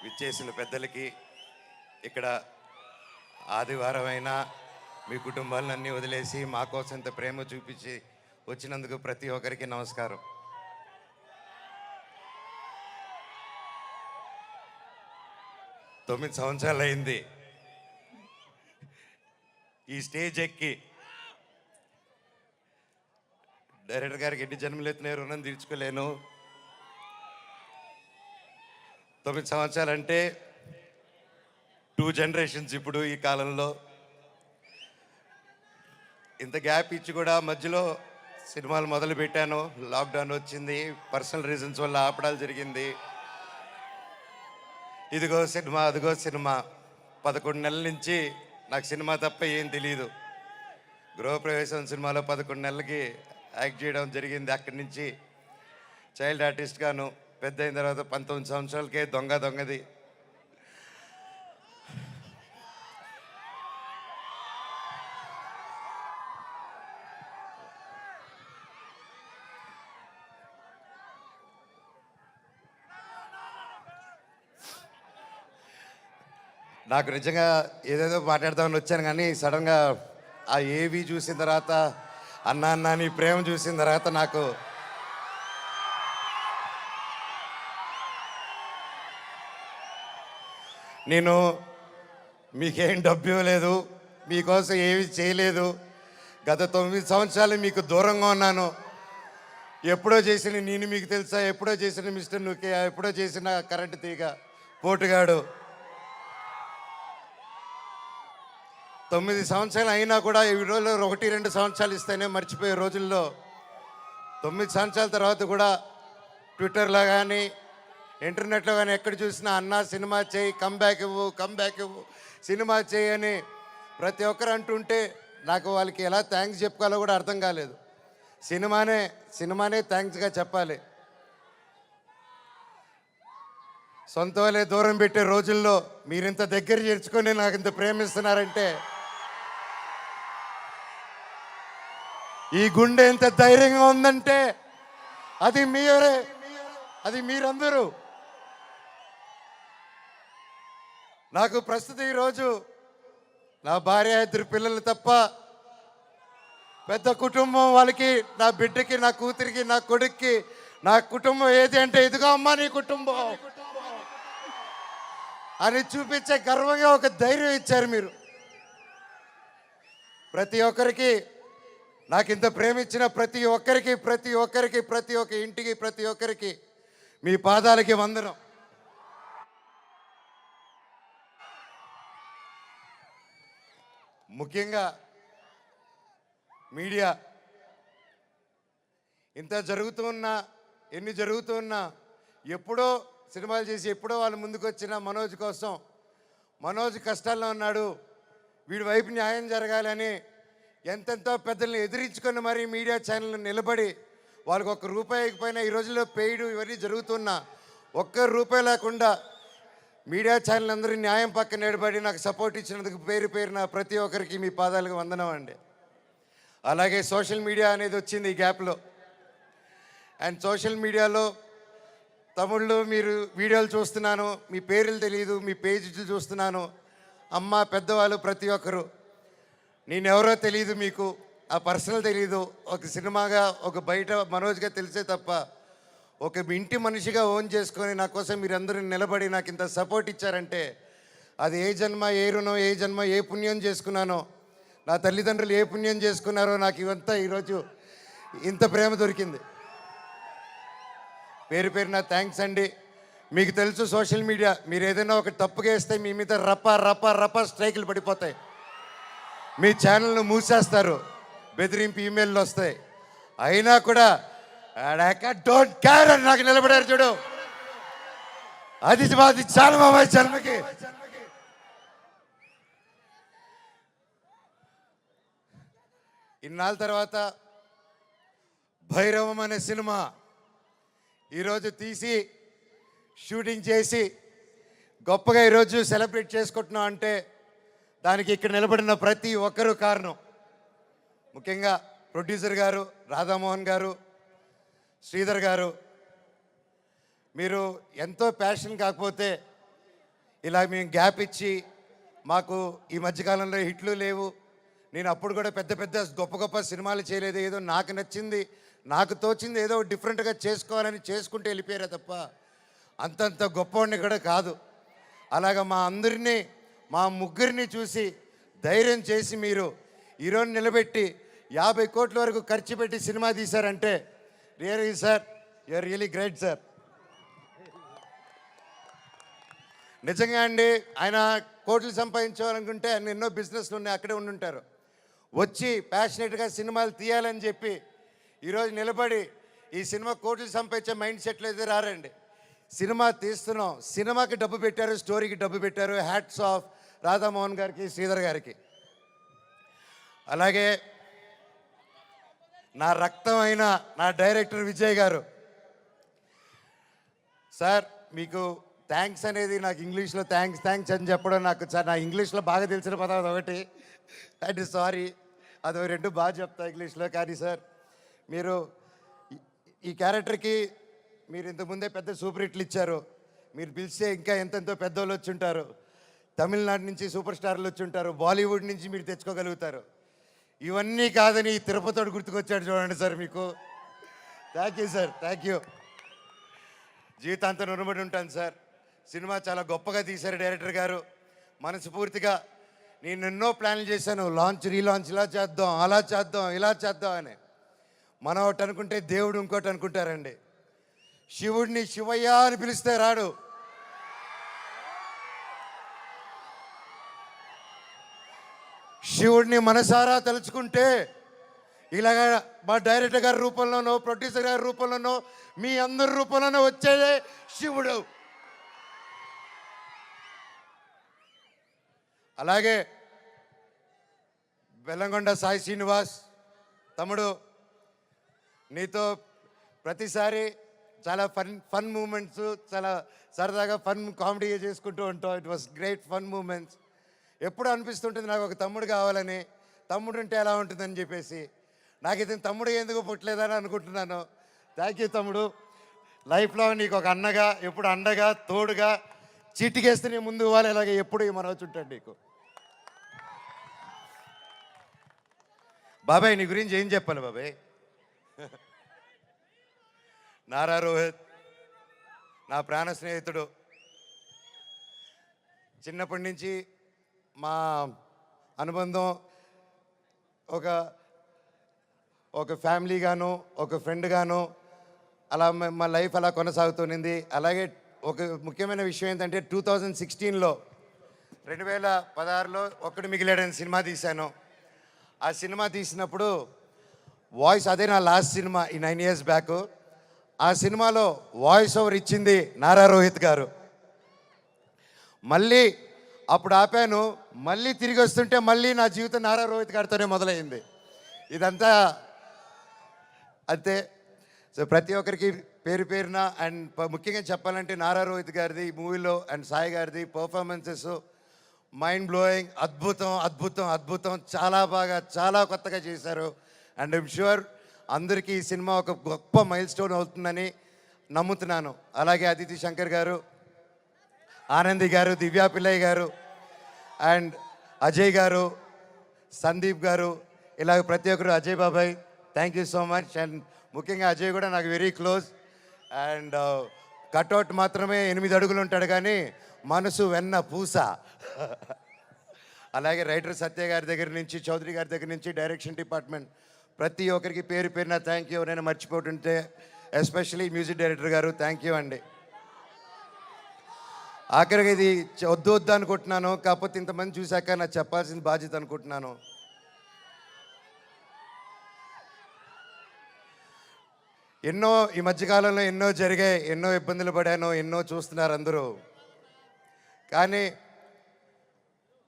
విచ్చేసిన పెద్దలకి, ఇక్కడ ఆదివారం అయినా మీ కుటుంబాలన్నీ వదిలేసి మా కోసం ఇంత ప్రేమ చూపించి వచ్చినందుకు ప్రతి ఒక్కరికి నమస్కారం. 9 సంవత్సరాలు అయింది ఈ స్టేజ్ ఎక్కి. డైరెక్టర్ గారికి ఎన్ని జన్మలెత్తిన రుణం తీర్చుకోలేను. 9 సంవత్సరాలు అంటే 2 జనరేషన్స్. ఇప్పుడు ఈ కాలంలో ఇంత గ్యాప్ ఇచ్చి కూడా మధ్యలో సినిమాలు మొదలు పెట్టాను. లాక్డౌన్ వచ్చింది, పర్సనల్ రీజన్స్ వల్ల ఆపడాలు జరిగింది. ఇదిగో సినిమా, అదిగో సినిమా. 11 నెలల నుంచి నాకు సినిమా తప్ప ఏం తెలియదు. గృహప్రవేశం సినిమాలో 11 నెలలకి యాక్ట్ చేయడం జరిగింది. అక్కడి నుంచి చైల్డ్ ఆర్టిస్ట్గాను, పెద్ద అయిన తర్వాత 19 సంవత్సరాలకే దొంగది. నాకు నిజంగా ఏదేదో మాట్లాడదామని వచ్చాను, కానీ సడన్గా ఆ ఏవి చూసిన తర్వాత, అన్నా నీ ప్రేమ చూసిన తర్వాత నాకు నేను మీకేం డబ్బు ఇవ్వలేదు, మీకోసం ఏమి చేయలేదు. గత 9 సంవత్సరాలు మీకు దూరంగా ఉన్నాను. ఎప్పుడో చేసిన నేను మీకు తెలుసా, ఎప్పుడో చేసిన మిస్టర్ నుకే, ఎప్పుడో చేసిన కరెంటు తీగ పోటుగాడు. 9 సంవత్సరాలు అయినా కూడా ఈ రోజుల్లో 1-2 సంవత్సరాలు ఇస్తేనే మర్చిపోయే రోజుల్లో 9 సంవత్సరాల తర్వాత కూడా ట్విట్టర్లో కానీ ఇంటర్నెట్లో కానీ ఎక్కడ చూసినా అన్నా సినిమా చేయి, కమ్బ్యాక్ ఇవ్వు, సినిమా చేయి అని ప్రతి ఒక్కరు అంటుంటే నాకు వాళ్ళకి ఎలా థ్యాంక్స్ చెప్పుకోవాలో కూడా అర్థం కాలేదు. సినిమానే థ్యాంక్స్గా చెప్పాలి. సొంత వాళ్ళే దూరం పెట్టే రోజుల్లో మీరింత దగ్గర చేర్చుకొని నాకు ఇంత ప్రేమిస్తున్నారంటే, ఈ గుండె ఎంత ధైర్యంగా ఉందంటే అది మీరే, అది మీరందరూ. నాకు ప్రస్తుతం ఈరోజు నా భార్య, 2 పిల్లలు తప్ప పెద్ద కుటుంబం. వాళ్ళకి, నా బిడ్డకి, నా కూతురికి, నా కొడుక్కి నా కుటుంబం ఏది అంటే ఇదిగో అమ్మా నీ కుటుంబం అని చూపించే గర్వంగా ఒక ధైర్యం ఇచ్చారు మీరు. ప్రతి ఒక్కరికి, నాకు ఇంత ప్రేమించిన ప్రతి ఒక్క ఇంటికి, ప్రతి ఒక్కరికి మీ పాదాలకి వందనం. ముఖ్యంగా మీడియా, ఇంత జరుగుతున్నా, ఎన్ని జరుగుతున్నా, ఎప్పుడో సినిమాలు చేసి ఎప్పుడో వాళ్ళు ముందుకు వచ్చిన మనోజ్ కోసం, మనోజ్ కష్టాల్లో ఉన్నాడు, వీడి వైపు న్యాయం జరగాలని ఎంతెంతో పెద్దల్ని ఎదిరించుకొని మరీ మీడియా ఛానల్ నిలబడి వాళ్ళకి ₹1 పైన ఈ రోజుల్లో పెయిడ్ ఇవన్నీ జరుగుతున్నా ₹1 లేకుండా మీడియా ఛానల్ అందరూ న్యాయం పక్కన నిలబడి నాకు సపోర్ట్ ఇచ్చినందుకు పేరున ప్రతి ఒక్కరికి మీ పాదాలకు వందనం అండి. అలాగే సోషల్ మీడియా అనేది వచ్చింది ఈ గ్యాప్లో. అండ్ సోషల్ మీడియాలో తమిళ్లో మీరు వీడియోలు చూస్తున్నాను, మీ పేర్లు తెలియదు, మీ పేజీలు చూస్తున్నాను. అమ్మ, పెద్దవాళ్ళు ప్రతి ఒక్కరు, నేనెవరో తెలియదు, మీకు ఆ పర్సనల్ తెలియదు. ఒక సినిమాగా, ఒక బయట మనోజ్గా తెలిసే తప్ప ఒక ఇంటి మనిషిగా ఓన్ చేసుకొని నా కోసం మీరందరూ నిలబడి నాకు ఇంత సపోర్ట్ ఇచ్చారంటే అది ఏ జన్మ, ఏ రుణం, ఏ జన్మ, ఏ పుణ్యం చేసుకున్నానో, నా తల్లిదండ్రులు ఏ పుణ్యం చేసుకున్నారో నాకు ఇవంతా ఈరోజు ఇంత ప్రేమ దొరికింది. పేరున థ్యాంక్స్ అండి. మీకు తెలుసు సోషల్ మీడియా, మీరు ఏదైనా ఒక తప్పుగా వేస్తే మీ మీద రప్ప స్ట్రైకులు పడిపోతాయి, మీ ఛానల్ను మూసేస్తారు, బెదిరింపు ఈమెయిల్లు వస్తాయి. అయినా కూడా డోంట్ కేర్ అని నాకు నిలబడారు చూడు, అది చాలా మా జన్మకి. ఇన్నాళ్ళ తర్వాత భైరవం అనే సినిమా ఈరోజు తీసి షూటింగ్ చేసి గొప్పగా ఈరోజు సెలబ్రేట్ చేసుకుంటున్నాం అంటే దానికి ఇక్కడ నిలబడిన ప్రతి ఒక్కరూ కారణం. ముఖ్యంగా ప్రొడ్యూసర్ గారు, రాధామోహన్ గారు, శ్రీధర్ గారు, మీరు ఎంతో ప్యాషన్ కాకపోతే ఇలా మేము గ్యాప్ ఇచ్చి మాకు ఈ మధ్యకాలంలో హిట్లు లేవు, నేను అప్పుడు కూడా పెద్ద పెద్ద గొప్ప గొప్ప సినిమాలు చేయలేదు, ఏదో నాకు నచ్చింది నాకు తోచింది ఏదో డిఫరెంట్గా చేసుకోవాలని చేసుకుంటూ వెళ్ళిపోయారా తప్ప అంతంత గొప్పవాడిని కూడా కాదు. అలాగా మా అందరినీ మా ముగ్గురిని చూసి ధైర్యం చేసి మీరు ఈరోజు నిలబెట్టి 50 కోట్ల వరకు ఖర్చు పెట్టి సినిమా తీశారంటే really sir you are really great sir. నిజంగా అండి, ఆయన కోట్లు సంపాదించాలనుకుంటే ఆయన ఎన్నో బిజినెస్లు ఉన్నాయి, అక్కడే ఉండుంటారు. వచ్చి ప్యాషనెట్గా సినిమాలు తీయాలని చెప్పి ఈరోజు నిలబడి ఈ సినిమా కోట్లు సంపాదించే మైండ్ సెట్లు అయితే రారండి. సినిమా తీస్తున్నాం, సినిమాకి డబ్బు పెట్టారు, స్టోరీకి డబ్బు పెట్టారు. హ్యాట్స్ ఆఫ్ రాధామోహన్ గారికి, శ్రీధర్ గారికి. అలాగే నా రక్తం అయిన నా డైరెక్టర్ విజయ్ గారు. సార్ మీకు థ్యాంక్స్ అనేది నాకు ఇంగ్లీష్లో థ్యాంక్స్ అని చెప్పడం నాకు నా ఇంగ్లీష్లో బాగా తెలిసిన పదం అదొకటి, అంటే సారీ, అదో 2 బాగా చెప్తా ఇంగ్లీష్లో. కానీ సార్ మీరు ఈ క్యారెక్టర్కి మీరు ఇంతకుముందే పెద్ద సూపర్ హిట్లు ఇచ్చారు, మీరు పిలిస్తే ఇంకా ఎంతెంతో పెద్దోళ్ళు వచ్చి ఉంటారు, తమిళనాడు నుంచి సూపర్ స్టార్లు వచ్చి ఉంటారు, బాలీవుడ్ నుంచి మీరు తెచ్చుకోగలుగుతారు. ఇవన్నీ కాదని తిరుపతితో గుర్తుకొచ్చాడు చూడండి సార్, మీకు thank you sir, thank you. జీవితాంతం రుణపడి ఉంటాను సార్. సినిమా చాలా గొప్పగా తీశారు డైరెక్టర్ గారు. మనస్ఫూర్తిగా నేను ఎన్నో ప్లాన్లు చేశాను, లాంచ్ రీలాంచ్ ఇలా చేద్దాం, అలా చేద్దాం, ఇలా చేద్దాం అని. మనం ఒకటి అనుకుంటే దేవుడు ఇంకోటి అనుకుంటారండి. శివుడిని శివయ్య అని పిలిస్తే రాడు, శివుడిని మనసారా తలుచుకుంటే ఇలాగ మా డైరెక్టర్ గారి రూపంలోనో, ప్రొడ్యూసర్ గారి రూపంలోనో, మీ అందరి రూపంలోనో వచ్చేదే శివుడు. అలాగే బెల్లంకొండ సాయి శ్రీనివాస్ తమ్ముడు, నీతో ప్రతిసారి చాలా ఫన్ మూమెంట్స్, చాలా సరదాగా ఫన్ కామెడీ చేసుకుంటూ ఉంటాం. It was great fun moments. ఎప్పుడు అనిపిస్తుంటుంది నాకు ఒక తమ్ముడు కావాలని, తమ్ముడు ఉంటే ఎలా ఉంటుందని చెప్పేసి. నాకు ఇతను తమ్ముడు ఎందుకు పుట్టలేదని అనుకుంటున్నాను. థ్యాంక్ యూ తమ్ముడు. లైఫ్లో నీకు ఒక అన్నగా, ఎప్పుడు అండగా, తోడుగా, చీటికేస్తే నీ ముందు ఇవ్వాలి, ఇలాగే ఎప్పుడు ఈ మనవచ్చు ఉంటాడు నీకు. బాబాయ్ నీ గురించి ఏం చెప్పాలి బాబాయ్? నారా రోహిత్ నా ప్రాణ స్నేహితుడు. చిన్నప్పటి నుంచి మా అనుబంధం ఒక ఫ్యామిలీగాను, ఒక ఫ్రెండ్గాను అలా మా లైఫ్ అలా కొనసాగుతుంది. అలాగే ఒక ముఖ్యమైన విషయం ఏంటంటే 2016లో 2016లో ఒక్కడు మిగిలాడని సినిమా తీశాను. ఆ సినిమా తీసినప్పుడు వాయిస్, అదే నా లాస్ట్ సినిమా ఈ 9 years బ్యాక్. ఆ సినిమాలో వాయిస్ ఓవర్ ఇచ్చింది నారా రోహిత్ గారు. మళ్ళీ అప్పుడు ఆపాను, మళ్ళీ తిరిగి వస్తుంటే మళ్ళీ నా జీవితం నారా రోహిత్ గారితోనే మొదలైంది. ఇదంతా అంతే. సో ప్రతి ఒక్కరికి పేరు పేరున అండ్ ముఖ్యంగా చెప్పాలంటే నారా రోహిత్ గారిది ఈ మూవీలో అండ్ సాయి గారిది పర్ఫార్మెన్సెస్ మైండ్ బ్లోయింగ్, అద్భుతం అద్భుతం అద్భుతం. చాలా బాగా, చాలా కొత్తగా చేశారు. అండ్ ఐమ్ ష్యూర్ అందరికీ ఈ సినిమా ఒక గొప్ప మైల్ స్టోన్ అవుతుందని నమ్ముతున్నాను. అలాగే అదితి శంకర్ గారు, ఆనంది గారు, దివ్యా పిల్లయ్య గారు అండ్ అజయ్ గారు, సందీప్ గారు, ఇలాగ ప్రతి ఒక్కరు, అజయ్ బాబాయ్ thank you so much. And ముఖ్యంగా అజయ్ కూడా నాకు వెరీ క్లోజ్. అండ్ కట్అవుట్ మాత్రమే 8 అడుగులు ఉంటాడు కానీ మనసు వెన్న పూస. అలాగే రైటర్ సత్య గారి దగ్గర నుంచి, చౌదరి గారి దగ్గర నుంచి, డైరెక్షన్ డిపార్ట్మెంట్ ప్రతి ఒక్కరికి పేరు పేరున థ్యాంక్ యూ. ఎవరైనా మర్చిపోతుంటే ఎస్పెషలీ మ్యూజిక్ డైరెక్టర్ గారు థ్యాంక్ యూ అండి. ఆఖరికి ఇది వద్దు అనుకుంటున్నాను, కాకపోతే ఇంతమంది చూశాక నాకు చెప్పాల్సిన బాధ్యత అనుకుంటున్నాను. ఎన్నో ఈ మధ్యకాలంలో ఎన్నో జరిగాయి, ఎన్నో ఇబ్బందులు పడాను, ఎన్నో చూస్తున్నారు అందరూ. కానీ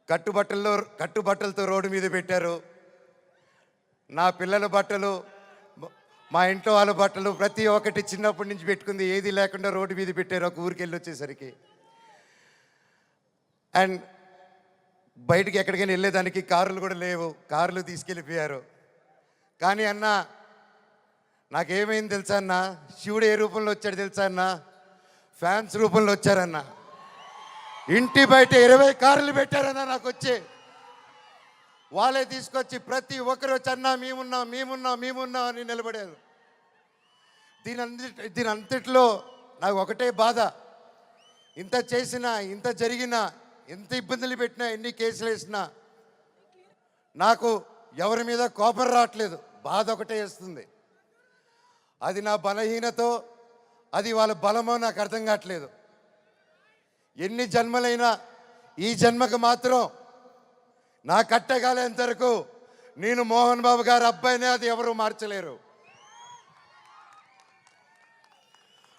కట్టుబట్టలతో రోడ్డు మీద పెట్టారు. నా పిల్లల బట్టలు, మా ఇంట్లో వాళ్ళ బట్టలు ప్రతి ఒక్కటి చిన్నప్పటి నుంచి పెట్టుకుంది ఏది లేకుండా రోడ్డు మీద పెట్టారు ఒక ఊరికి వెళ్ళి వచ్చేసరికి. అండ్ బయటికి ఎక్కడికైనా వెళ్ళేదానికి కార్లు కూడా లేవు, కార్లు తీసుకెళ్ళిపోయారు. కానీ అన్న నాకేమైంది తెలుసా అన్న, శివుడు ఏ రూపంలో వచ్చాడు తెలుసా అన్న, ఫ్యాన్స్ రూపంలో వచ్చారన్న. ఇంటి బయట 20 కార్లు పెట్టారన్నా నాకు వచ్చి. వాళ్ళే తీసుకొచ్చి ప్రతి ఒక్కరు వచ్చి అన్నా మేమున్నాం అని నిలబడారు. దీని అంతట్లో నాకు ఒకటే బాధ, ఇంత చేసినా, ఇంత జరిగినా, ఎంత ఇబ్బందులు పెట్టినా, ఎన్ని కేసులు వేసినా నాకు ఎవరి మీద కోపం రావట్లేదు, బాధ ఒకటే వేస్తుంది. అది నా బలహీనతో, అది వాళ్ళ బలమో నాకు అర్థం కావట్లేదు. ఎన్ని జన్మలైనా ఈ జన్మకు మాత్రం నా కట్టగాలేంత వరకు నేను మోహన్ బాబు గారి అబ్బాయినే, అది ఎవరు మార్చలేరు.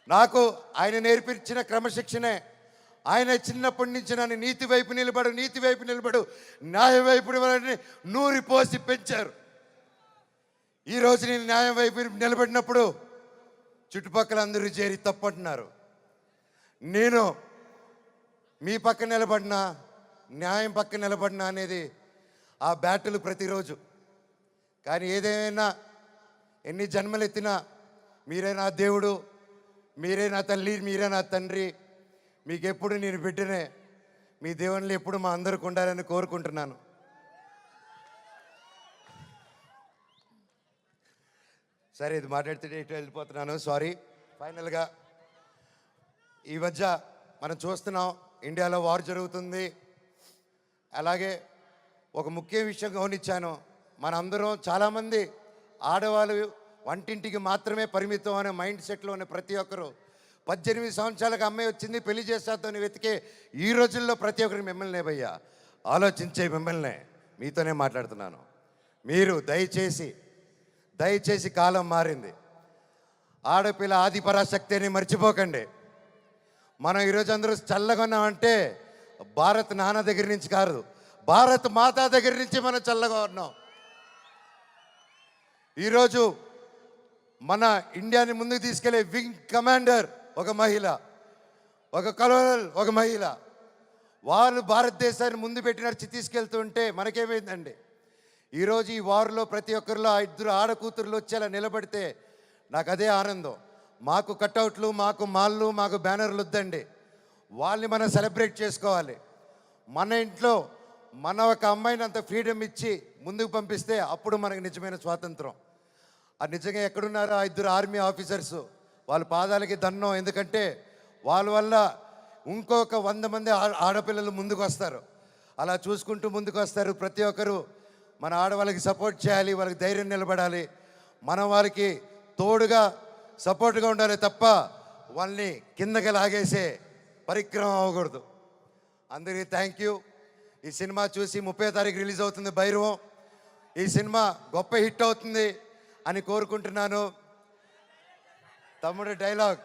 నాకు ఆయన నేర్పించిన క్రమశిక్షణే, ఆయన చిన్నప్పటి నుంచి నన్ను నీతి వైపు నిలబడు, న్యాయం వైపు నూరి పోసి పెంచారు. ఈరోజు నేను న్యాయం వైపు నిలబడినప్పుడు చుట్టుపక్కల అందరూ చేరి తప్పంటున్నారు. నేను మీ పక్క నిలబడినా, న్యాయం పక్క నిలబడినా అనేది ఆ బ్యాటిల్ ప్రతిరోజు. కానీ ఏదేమైనా, ఎన్ని జన్మలు ఎత్తినా మీరే నా దేవుడు, మీరే నా తల్లి, మీరే నా తండ్రి. మీకు ఎప్పుడు నేను బిడ్డనే. మీ దేవుళ్ళు ఎప్పుడు మా అందరికి ఉండాలని కోరుకుంటున్నాను. సరే, ఇది మాట్లాడితే ఇటు వెళ్ళిపోతున్నాను, సారీ. ఫైనల్గా ఈ మధ్య మనం చూస్తున్నాం, ఇండియాలో వార్ జరుగుతుంది. అలాగే ఒక ముఖ్య విషయం గమనించాను, మనందరం చాలామంది ఆడవాళ్ళు వంటింటికి మాత్రమే పరిమితం అనే మైండ్ సెట్లో ఉన్న ప్రతి ఒక్కరు 18 సంవత్సరాలకు అమ్మాయి వచ్చింది పెళ్లి చేస్తాతోని వెతికే ఈ రోజుల్లో ప్రతి ఒక్కరికి మిమ్మల్నే భయ్యా, ఆలోచించే మిమ్మల్నే మీతోనే మాట్లాడుతున్నాను. మీరు దయచేసి కాలం మారింది. ఆడపిల్ల ఆది పరాశక్తి అని మర్చిపోకండి. మనం ఈరోజు అందరూ చల్లగా ఉన్నామంటే భారత్ నాన్న దగ్గర నుంచి కాదు, భారత్ మాతా దగ్గర నుంచి మనం చల్లగా ఉన్నాం. ఈరోజు మన ఇండియాని ముందుకు తీసుకెళ్లే వింగ్ కమాండర్ ఒక మహిళ, ఒక కలోనల్ ఒక మహిళ. వాళ్ళు భారతదేశాన్ని ముందు పెట్టి నడిచి తీసుకెళ్తుంటే మనకేమైందండి? ఈరోజు ఈ వార్లో ప్రతి ఒక్కరిలో 2 ఆడకూతుర్లు వచ్చేలా నిలబడితే నాకు అదే ఆనందం. మాకు కట్అవుట్లు, మాకు మాళ్ళు, మాకు బ్యానర్లు వద్దండి. వాళ్ళని మనం సెలబ్రేట్ చేసుకోవాలి. మన ఇంట్లో మన ఒక అమ్మాయిని అంత ఫ్రీడమ్ ఇచ్చి ముందుకు పంపిస్తే అప్పుడు మనకు నిజమైన స్వాతంత్రం. అది నిజంగా ఎక్కడున్నారో 2 ఆర్మీ ఆఫీసర్స్, వాళ్ళ పాదాలకి దండం. ఎందుకంటే వాళ్ళ వల్ల ఇంకొక 100 మంది ఆడపిల్లలు ముందుకు వస్తారు. అలా చూసుకుంటూ ముందుకు వస్తారు. ప్రతి ఒక్కరు మన ఆడవాళ్ళకి సపోర్ట్ చేయాలి, వాళ్ళకి ధైర్యం నిలబడాలి. మనం వాళ్ళకి తోడుగా సపోర్ట్గా ఉండాలి తప్ప వాళ్ళని కిందకి లాగేసే పరిక్రమం అవ్వకూడదు. అందరికీ థ్యాంక్ యూ. ఈ సినిమా చూసి 30వ తారీఖు రిలీజ్ అవుతుంది భైరవం. ఈ సినిమా గొప్ప హిట్ అవుతుంది అని కోరుకుంటున్నాను. తమ్ముడు డైలాగ్,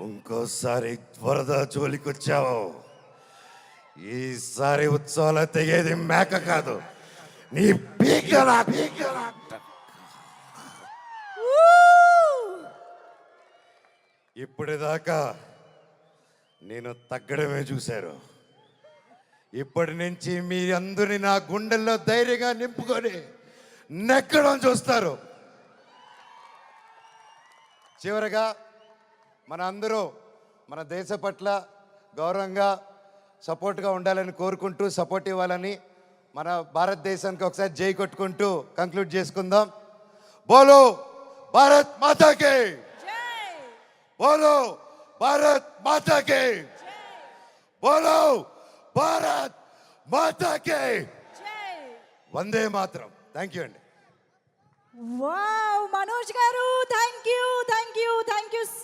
ఇంకోసారి వరద జోలికొచ్చావు, ఈసారి ఉత్సవాలు తెగేది మేక కాదు, నీ పీక. ఇప్పటిదాకా నేను తగ్గడమే చూశారు. ఇప్పటి నుంచి మీ అందరినీ నా గుండెల్లో ధైర్యంగా నింపుకొని నెక్కడం చూస్తారు. చివరగా మన అందరూ మన దేశ పట్ల గౌరవంగా సపోర్ట్గా ఉండాలని కోరుకుంటూ, సపోర్ట్ ఇవ్వాలని, మన భారతదేశానికి ఒకసారి జై కొట్టుకుంటూ కంక్లూడ్ చేసుకుందాం. బోలో భారత్ మాతాకి, బోలో భారత్ మాతాకి, బోలో భారత్ మాతాకి, వందే మాతరం. థ్యాంక్ యూ అండి. వావ్, మనోజ్ గారు, thank you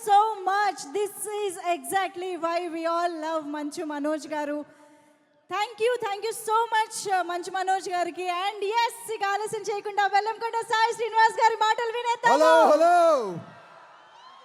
so much. This is exactly why we all love Manchu Manoj గారు. Thank you so much Manchu Manoj గారికి. అండ్ ఎస్, ఇక ఆలస్యం చేయకుండా వెల్లంకొండ సాయి శ్రీనివాస్ గారి మాటలు వినేద్దాం. హలో